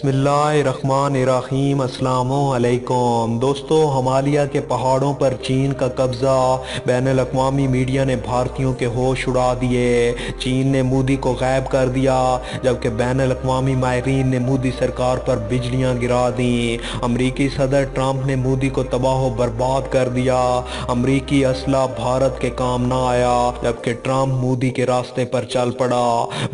बिस्मिल्लाहिर्रहमानिर्रहीम। अस्सलामु अलैकुम। दोस्तों, हिमालय के पहाड़ों पर चीन का कब्जा। बैनुल-अक़वामी मीडिया ने भारतीयों के होश उड़ा दिए। चीन ने मोदी को गायब कर दिया, जबकि बैनुल-अक़वामी माहिरीन ने मोदी सरकार पर बिजलियां गिरा दी। अमरीकी सदर ट्रंप ने मोदी को तबाह बर्बाद कर दिया। अमरीकी असला भारत के काम ना आया, जबकि ट्रंप मोदी के रास्ते पर चल पड़ा।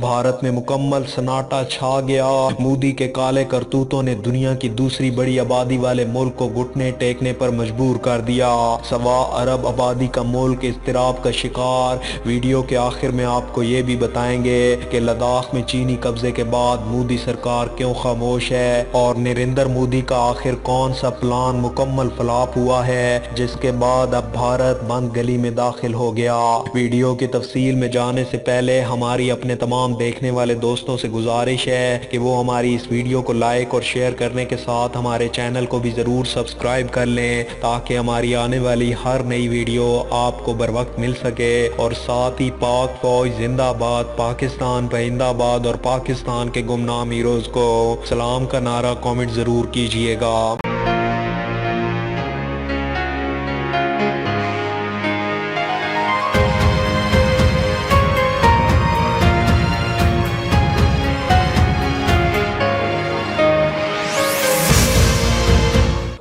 भारत में मुकम्मल सन्नाटा छा गया। मोदी के काले करतूतों ने दुनिया की दूसरी बड़ी आबादी वाले मुल्क को घुटने टेकने पर मजबूर कर दिया। सवा अरब आबादी का मुल्क इज़्तिराब का शिकार। वीडियो के आखिर में आपको ये भी बताएंगे कि लद्दाख में चीनी कब्जे के बाद मोदी सरकार क्यों खामोश है, और नरेंद्र मोदी का आखिर कौन सा प्लान मुकम्मल फ्लॉप हुआ है, जिसके बाद अब भारत बंद गली में दाखिल हो गया। वीडियो की तफसील में जाने से पहले हमारी अपने तमाम देखने वाले दोस्तों से गुजारिश है कि वो हमारी इस वीडियो को लाइक और शेयर करने के साथ हमारे चैनल को भी ज़रूर सब्सक्राइब कर लें, ताकि हमारी आने वाली हर नई वीडियो आपको बर वक्त मिल सके। और साथ ही पाक फौज जिंदाबाद, पाकिस्तान जिंदाबाद और पाकिस्तान के गुमनाम हीरोज़ को सलाम का नारा कमेंट ज़रूर कीजिएगा।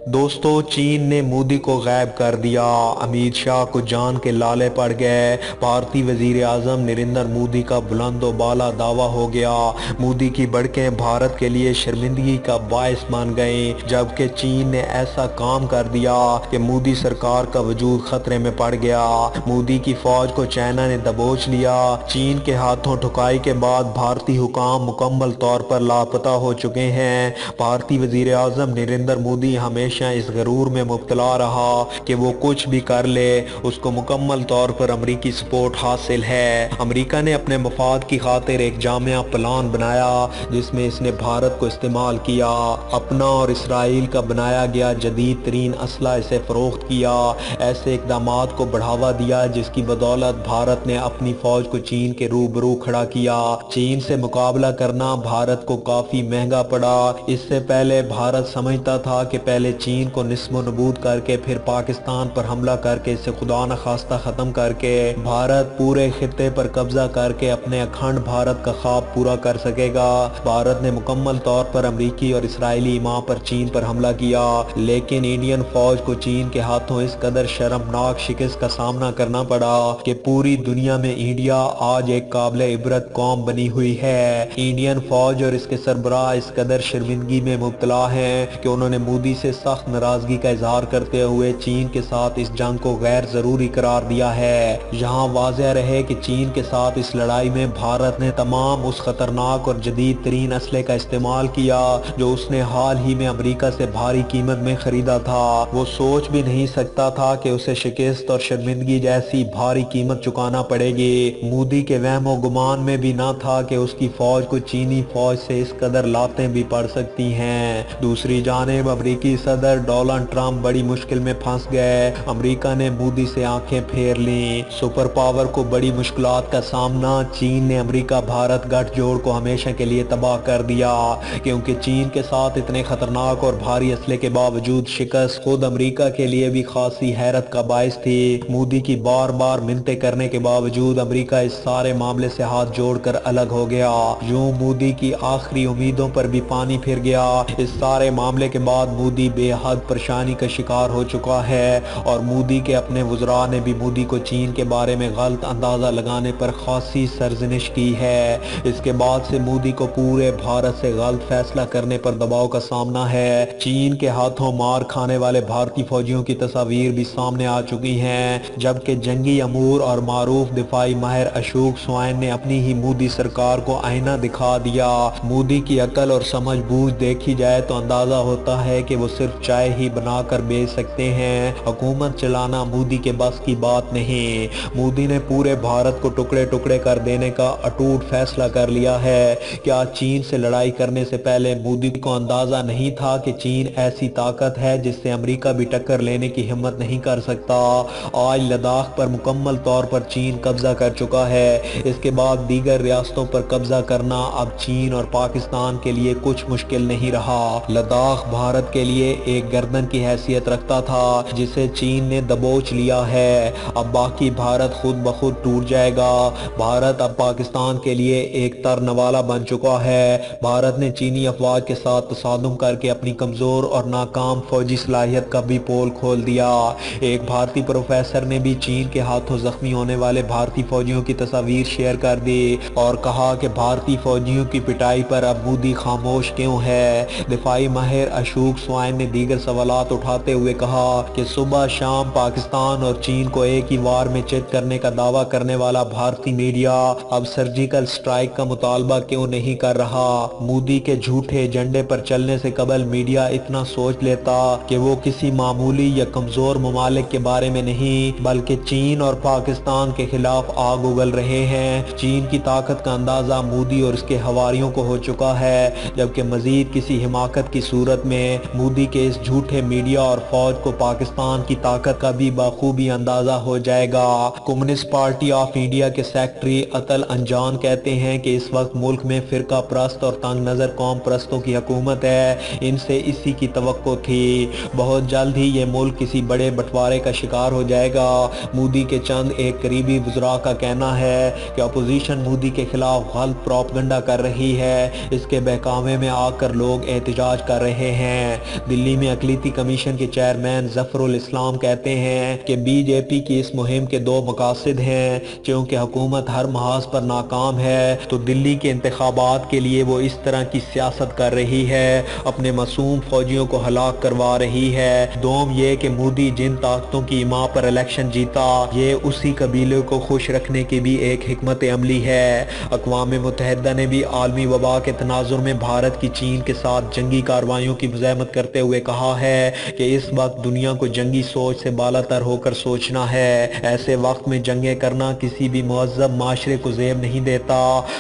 दोस्तों, चीन ने मोदी को गायब कर दिया। अमित शाह को जान के लाले पड़ गए। भारतीय वजीर आजम नरेंद्र मोदी का बुलंद बाला दावा हो गया। मोदी की बड़कें भारत के लिए शर्मिंदगी का बायस बन गई, जबकि चीन ने ऐसा काम कर दिया कि मोदी सरकार का वजूद खतरे में पड़ गया। मोदी की फौज को चाइना ने दबोच लिया। चीन के हाथों ठुकाई के बाद भारतीय हुकाम मुकम्मल तौर पर लापता हो चुके हैं। भारतीय वजीर आजम नरेंद्र मोदी हमेशा इस गरूर में मुब्तला रहा कि वो कुछ भी कर ले, उसको मुकम्मल तौर पर अमरीकी सपोर्ट हासिल है। अमरीका ने अपने मफाद की खातिर एक जामिया प्लान बनाया, जिसमें इसने भारत को इस्तेमाल किया। अपना और इसराइल का बनाया गया जदीद तरीन असला इसे फरोख्त किया। ऐसे इकदामात को बढ़ावा दिया, जिसकी बदौलत भारत ने अपनी फौज को चीन के रूबरू खड़ा किया। चीन से मुकाबला करना भारत को काफी महंगा पड़ा। इससे पहले भारत समझता था कि पहले चीन को निस्मो नबूद करके फिर पाकिस्तान पर हमला करके इसे खुदा न खास्ता खत्म करके भारत पूरे खित्ते पर कब्जा करके अपने अखंड भारत का ख्वाब पूरा कर सकेगा। भारत ने मुकम्मल तौर पर अमरीकी और इसराइली इमाम पर चीन पर हमला किया, लेकिन इंडियन फौज को चीन के हाथों इस कदर शर्मनाक शिकस्त का सामना करना पड़ा कि पूरी दुनिया में इंडिया आज एक काबिल इबरत कौम बनी हुई है। इंडियन फौज और इसके सरबराह इस कदर शर्मिंदगी में मुब्तला हैं कि उन्होंने मोदी से सख्त नाराजगी का इजहार करते हुए चीन के साथ इस जंग को गैर जरूरी करार दिया है। यहाँ वाज़ेह रहे कि चीन के साथ इस लड़ाई में भारत ने तमाम उस खतरनाक और जदीद तरीन असले का इस्तेमाल किया जो उसने हाल ही में अमरीका से भारी कीमत में खरीदा था। वो सोच भी नहीं सकता था कि उसे शिकस्त और शर्मिंदगी जैसी भारी कीमत चुकाना पड़ेगी। मोदी के वहमो गुमान में भी ना था कि उसकी फौज को चीनी फौज से इस कदर लातें भी पड़ सकती हैं। दूसरी जानिब अमरीकी सदर डोनाल्ड ट्रंप बड़ी मुश्किल में फंस गए। अमेरिका ने मोदी से आंखें फेर ली। सुपर पावर को बड़ी मुश्किलात का सामना। चीन ने अमेरिका भारत गठजोड़ को हमेशा के लिए तबाह कर दिया, क्योंकि चीन के साथ इतने खतरनाक और भारी असले के बावजूद शिकस्त खुद अमेरिका के लिए भी खासी हैरत का बायस थी। मोदी की बार बार मिन्नतें करने के बावजूद अमेरिका इस सारे मामले से हाथ जोड़कर अलग हो गया। यूं मोदी की आखिरी उम्मीदों पर भी पानी फिर गया। इस सारे मामले के बाद मोदी बेहद परेशानी का शिकार हो चुका है, और मोदी के अपने वज़रा ने भी मोदी को चीन के बारे में गलत अंदाज़ा लगाने पर खासी सरजनिश की है। इसके बाद से मोदी को पूरे भारत से गलत फैसला करने पर दबाव का सामना है। चीन के हाथों मार खाने वाले भारतीय फौजियों की तस्वीर भी सामने आ चुकी हैं, जबकि जंगी अमूर और मारूफ दिफाई माहिर अशोक स्वाइन ने अपनी ही मोदी सरकार को आईना दिखा दिया। मोदी की अकल और समझ बूझ देखी जाए तो अंदाज़ा होता है कि वो सिर्फ चाय ही बना कर बेच सकते हैं। हुकूमत चलाना मोदी के बस की बात नहीं। मोदी ने पूरे भारत को टुकड़े टुकड़े कर देने का अटूट फैसला कर लिया है। क्या चीन से लड़ाई करने से पहले मोदी को अंदाजा नहीं था कि चीन ऐसी ताकत है जिससे अमेरिका भी टक्कर लेने की हिम्मत नहीं कर सकता। आज लद्दाख पर मुकम्मल तौर पर चीन कब्जा कर चुका है। इसके बाद दीगर रियासतों पर कब्जा करना अब चीन और पाकिस्तान के लिए कुछ मुश्किल नहीं रहा। लद्दाख भारत के लिए एक गर्दन की हैसियत रखता था जिसे चीन ने दबोच लिया है। अब बाकी भारत खुद ब खुद टूट जाएगा। भारत अब पाकिस्तान के लिए एक तरनवाला बन चुका है। भारत ने चीनी अफवाज के साथ तसादुम करके अपनी कमजोर और नाकाम फौजी सलाहियत का भी पोल खोल दिया। एक भारतीय प्रोफेसर ने भी चीन के हाथों जख्मी होने वाले भारतीय फौजियों की तस्वीर शेयर कर दी और कहा कि भारतीय फौजियों की पिटाई पर अब मोदी खामोश क्यों है। दिफाई माहिर अशोक स्वाइन ने दीगर सवालात उठाते हुए कहा कि सुबह शाम पाकिस्तान और चीन को एक ही वार में चित करने का दावा करने वाला भारतीय मीडिया अब सर्जिकल स्ट्राइक का मुतालबा क्यों नहीं कर रहा। मोदी के झूठे एजेंडे पर चलने से कबल मीडिया इतना सोच लेता कि वो किसी मामूली या कमजोर ममालिक के बारे में नहीं बल्कि चीन और पाकिस्तान के खिलाफ आग उगल रहे हैं। चीन की ताकत का अंदाजा मोदी और उसके हवारियों को हो चुका है, जबकि मजीद किसी हिमाकत की सूरत में मोदी के इस झूठे मीडिया और फौज को पाकिस्तान की ताकत का भी बखूबी अंदाजा हो जाएगा। कम्युनिस्ट पार्टी ऑफ इंडिया के सेक्रेटरी अतल अंजान कहते हैं कि इस वक्त मुल्क में फिरका प्रस्त और तंग नजर कौम प्रस्तों की हुकूमत है। इनसे इसी की तवक्को थी। बहुत जल्द ही ये मुल्क किसी बड़े बंटवारे का शिकार हो जाएगा। मोदी के चंद एक करीबी वज़रा का कहना है कि अपोजिशन मोदी के खिलाफ गलत प्रोपगंडा कर रही है। इसके बहकावे में आकर लोग एहतजाज कर रहे हैं। दिल्ली में अक़लीती कमीशन के चेयरमैन ज़फ़रुल इस्लाम कहते हैं कि बीजेपी की इस मुहिम के दो मकासद हैं। क्योंकि हुकूमत हर महाज पर नाकाम है तो दिल्ली के इंतखाबात के लिए वो इस तरह की सियासत कर रही है, अपने मासूम फौजियों को हलाक करवा रही है। दोम ये कि मोदी जिन ताकतों की इमा पर इलेक्शन जीता ये उसी कबीले को खुश रखने की भी एक हिकमत अमली है। अक़वाम मुत्तहिदा ने भी आलमी वबा के तनाजुर में भारत की चीन के साथ जंगी कार्रवाइयों की मज़ाहमत करते हुए कहा है कि इस वक्त दुनिया को जंगी सोच से बालातर होकर सोचना है। ऐसे वक्त में जंगें करना किसी भी मुहज़्ज़ब माशरे को ज़ेब नहीं देता।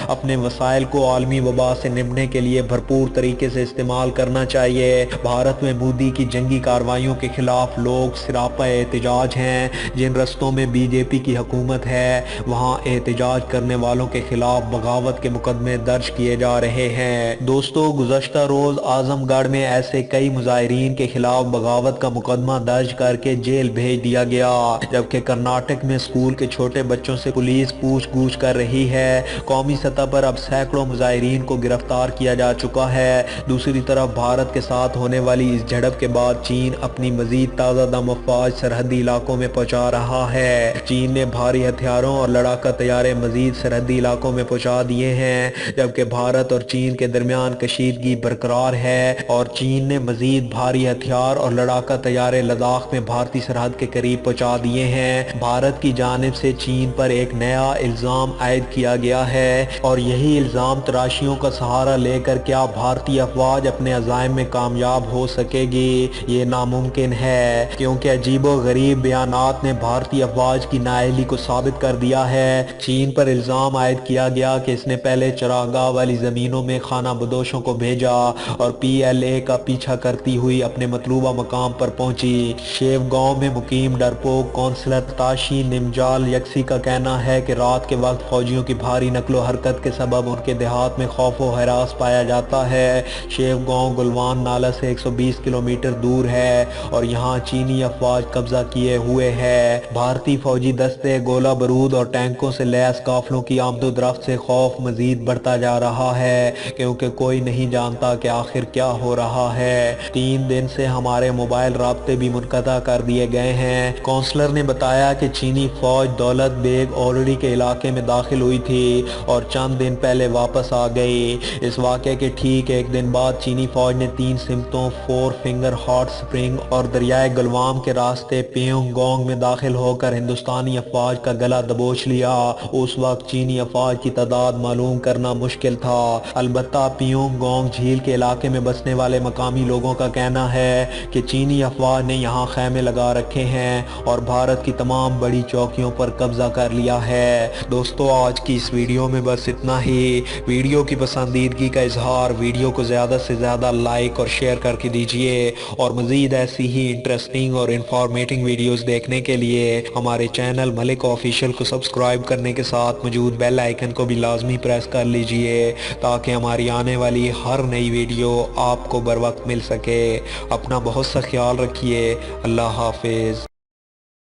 अपने वसाइल को आलमी वबा से निपटने के लिए भरपूर तरीके से इस्तेमाल करना चाहिए। भारत में मोदी की जंगी कार्रवाइयों के खिलाफ लोग सिरापा एहतजाज हैं। जिन रस्तों में बीजेपी की हुकूमत है वहाँ एहतजाज करने वालों के खिलाफ बगावत के मुकदमे दर्ज किए जा रहे हैं। दोस्तों, गुज़श्ता रोज़ आजमगढ़ में ऐसे कई मुजाहिरीन के खिलाफ बगावत का मुकदमा दर्ज करके जेल भेज दिया गया, जबकि कर्नाटक में स्कूल के छोटे बच्चों से पुलिस पूछ गूछ कर रही है। कौमी सतह पर अब सैकड़ों मुजाहिरीन को गिरफ्तार किया जा चुका है। दूसरी तरफ भारत के साथ होने वाली इस झड़प के बाद चीन अपनी मजीद ताज़ा दम अफवाज सरहदी इलाकों में पहुंचा रहा है। चीन ने भारी हथियारों और लड़ाका तैयारे मजीद सरहदी इलाकों में पहुंचा दिए हैं, जबकि भारत और चीन के दरमियान कशीदगी बरकरार है और चीन ने मजीद भारी हथियार और लड़ाका तैयारे लद्दाख में भारतीय सरहद के करीब पहुंचा दिए हैं। भारत की जानिब से चीन पर एक नया इल्ज़ाम आयद किया गया है और यही इल्ज़ाम तराशियों का सहारा लेकर क्या भारतीय अफवाज अपने अज़ाइम में कामयाब हो सकेगी, ये नामुमकिन है, क्योंकि अजीबो गरीब बयानात ने भारतीय अफवाज की नाअहली को साबित कर दिया है। चीन पर इल्ज़ाम आयद किया गया कि इसने पहले चरागाह वाली ज़मीनों में खाना बदोशों को भेजा और PLA का पीछा करती हुई अपने मतलूबा मकाम पर पहुंची। शेव गांव में मुकीम डरपोक कौंसलर ताशी निमजाल यक्सी का कहना है कि रात के वक्त फौजियों की भारी नकलो हरकत के सबब उनके देहात में खौफ व हरास पाया जाता है। शेव गांव गुलवान नाला से 120 किलोमीटर दूर है और यहाँ चीनी अफवाज कब्जा किए हुए है। भारतीय फौजी दस्ते गोला बारूद और टैंकों से लैस काफिलों की आमदोरफ्त से खौफ मजीद बढ़ता जा रहा है, क्योंकि कोई नहीं जानता कि आखिर क्या हो रहा है। 3 दिन से हमारे मोबाइल राब्ते भी मुनक़ता कर दिए गए हैं। काउंसलर ने बताया कि चीनी फौज दौलत बेग ऑलरेडी के इलाके में दाखिल हुई थी और चंद दिन पहले वापस आ गई। इस वाक़े के ठीक एक दिन बाद चीनी फौज ने 3 सिमतों 4 फिंगर हॉट स्प्रिंग और दरियाए गलवाम के रास्ते पियोंगगोंग में दाखिल होकर हिंदुस्तानी अफवाज का गला दबोच लिया। उस वक्त चीनी अफवाज की तादाद मालूम करना मुश्किल था। अलबत्ता पियोंगगोंग झील के इलाके में बसने वाले मकामी लोगों का कहना کہنا ہے کہ چینی افواج نے یہاں خیمے لگا رکھے ہیں اور بھارت کی تمام بڑی چوکیوں پر قبضہ کر لیا ہے۔ دوستو آج کی اس ویڈیو میں بس اتنا ہی۔ ویڈیو کی پسندیدگی کا اظہار، ویڈیو کو زیادہ سے زیادہ لائک اور شیئر کر کے دیجئے، اور مزید ایسی ہی انٹرسٹنگ اور انفارمیٹنگ ویڈیوز دیکھنے کے لیے ہمارے چینل ملک آفیشل کو سبسکرائب کرنے کے ساتھ موجود بیل آئیکن کو بھی لازمی پریس کر لیجئے تاکہ ہماری آنے والی ہر نئی ویڈیو آپ کو بر وقت مل سکے۔ اپنا بہت سا خیال رکھیے۔ اللہ حافظ۔